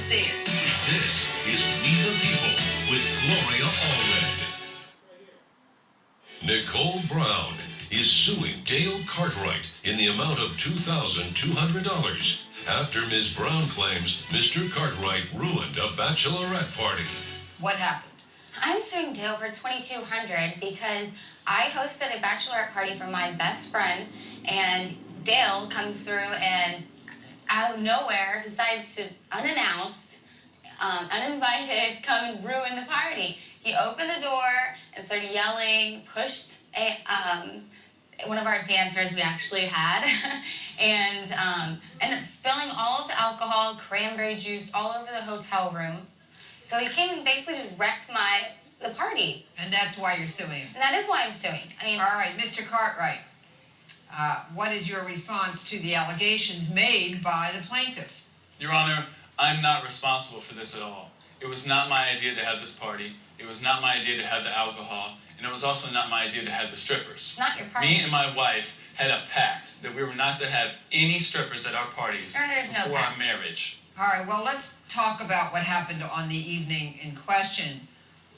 see it. This is We the People with Gloria Allred. Nicole Brown is suing Dale Cartwright in the amount of $2,200 after Ms. Brown claims Mr. Cartwright ruined a bachelorette party. What happened? I'm suing Dale for $2,200 because I hosted a bachelorette party for my best friend, and Dale comes through and out of nowhere decides to, unannounced, uninvited, come and ruin the party. He opened the door and started yelling, pushed one of our dancers we actually had, and ended up spilling all of the alcohol, cranberry juice all over the hotel room. So he came and basically just wrecked the party. And that's why you're suing him? And that is why I'm suing. I mean, all right, Mr. Cartwright, what is your response to the allegations made by the plaintiff? Your Honor, I'm not responsible for this at all. It was not my idea to have this party. It was not my idea to have the alcohol. And it was also not my idea to have the strippers. Not your party. Me and my wife had a pact that we were not to have any strippers at our parties before our marriage. All right, well, let's talk about what happened on the evening in question.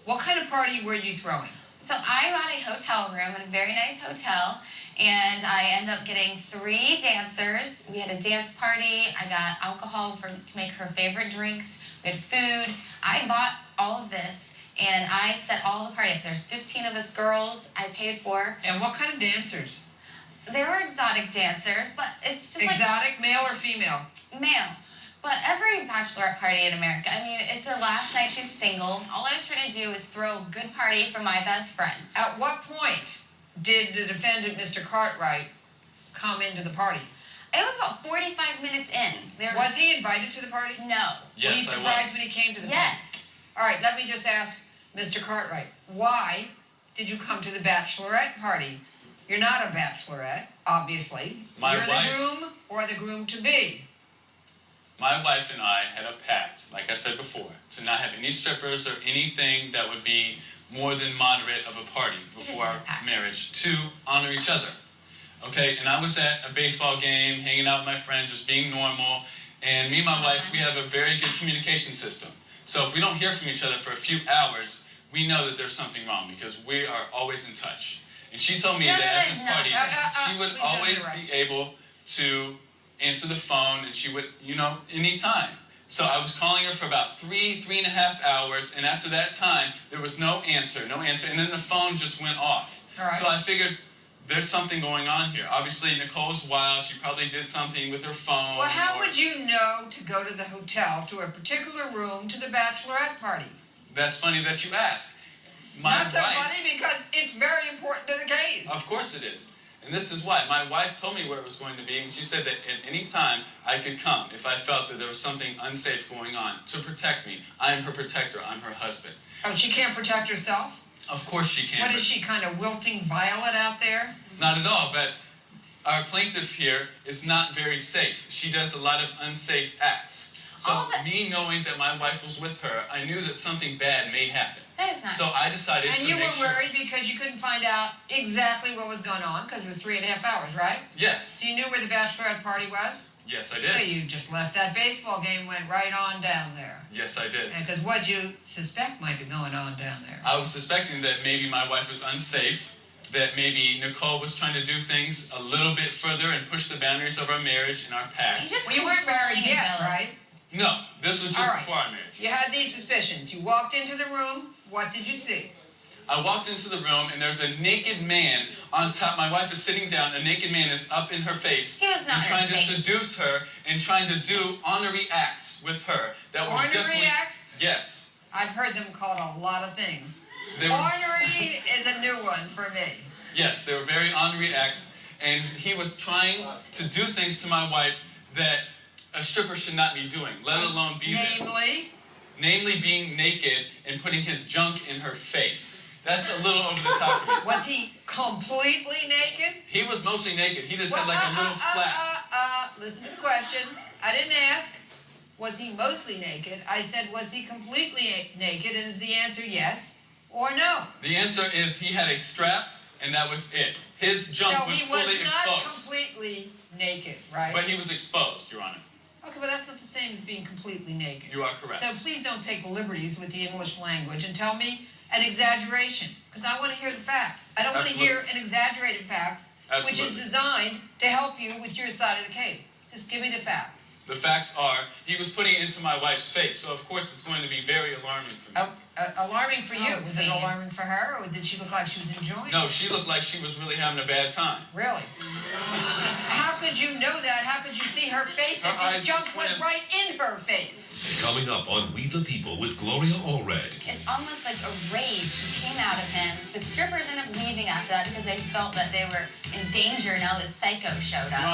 What kind of party were you throwing? So I got a hotel room in a very nice hotel, and I ended up getting 3 dancers. We had a dance party. I got alcohol to make her favorite drinks. We had food. I bought all of this, and I set all the party up. There's 15 of us girls I paid for. And what kind of dancers? They were exotic dancers, but it's just exotic, male or female? Male. But every bachelorette party in America, I mean, it's her last night, she's single. All I was trying to do was throw a good party for my best friend. At what point did the defendant, Mr. Cartwright, come into the party? It was about 45 minutes in. Was he invited to the party? No. Were you surprised when he came to the party? Yes. All right, let me just ask Mr. Cartwright, why did you come to the bachelorette party? You're not a bachelorette, obviously. You're the groom or the groom-to-be. My wife and I had a pact, like I said before, to not have any strippers or anything that would be more than moderate of a party before our marriage, to honor each other. Okay, and I was at a baseball game, hanging out with my friends, just being normal, and me and my wife, we have a very good communication system. So if we don't hear from each other for a few hours, we know that there's something wrong because we are always in touch. And she told me that at this party, she would always be able to answer the phone, and she would, anytime. So I was calling her for about 3.5 hours, and after that time, there was no answer, and then the phone just went off. All right. So I figured, there's something going on here. Obviously, Nicole's wild. She probably did something with her phone. Well, how would you know to go to the hotel, to a particular room, to the bachelorette party? That's funny that you ask. Not so funny because it's very important to the case. Of course it is. And this is why. My wife told me where it was going to be, and she said that at any time I could come if I felt that there was something unsafe going on to protect me. I am her protector. I'm her husband. Oh, she can't protect herself? Of course she can. What is she, kind of wilting violet out there? Not at all, but our plaintiff here is not very safe. She does a lot of unsafe acts. So me knowing that my wife was with her, I knew that something bad may happen. That is not. So I decided to make sure. And you were worried because you couldn't find out exactly what was going on because it was 3.5 hours, right? Yes. So you knew where the bachelorette party was? Yes, I did. So you just left that baseball game, went right on down there. Yes, I did. Because what you suspect might be going on down there? I was suspecting that maybe my wife was unsafe, that maybe Nicole was trying to do things a little bit further and push the boundaries of our marriage and our pact. Well, you weren't married yet, right? No, this was just before our marriage. You had these suspicions. You walked into the room. What did you see? I walked into the room, and there's a naked man on top. My wife is sitting down. A naked man is up in her face. He was not and trying to seduce her and trying to do honorary acts with her. Honorary acts? Yes. I've heard them called a lot of things. Honorary is a new one for me. Yes, they were very honorary acts, and he was trying to do things to my wife that a stripper should not be doing, let alone be there. Namely being naked and putting his junk in her face. That's a little over the top for me. Was he completely naked? He was mostly naked. He just had like a little flap. Listen to the question. I didn't ask, was he mostly naked? I said, was he completely naked? And is the answer yes or no? The answer is he had a strap, and that was it. His junk was fully exposed. So he was not completely naked, right? But he was exposed, Your Honor. Okay, but that's not the same as being completely naked. You are correct. So please don't take liberties with the English language and tell me an exaggeration, because I want to hear the facts. I don't want to hear an exaggerated facts, which is designed to help you with your side of the case. Just give me the facts. The facts are, he was putting it into my wife's face, so of course it's going to be very alarming for me. Alarming for you. Was it alarming for her, or did she look like she was enjoying it? No, she looked like she was really having a bad time. Really? How could you know that? How could you see her face if this junk was right in her face? Coming up on We the People with Gloria Allred. It's almost like a rage just came out of him. The strippers ended up leaving after that because they felt that they were in danger now this psycho showed up.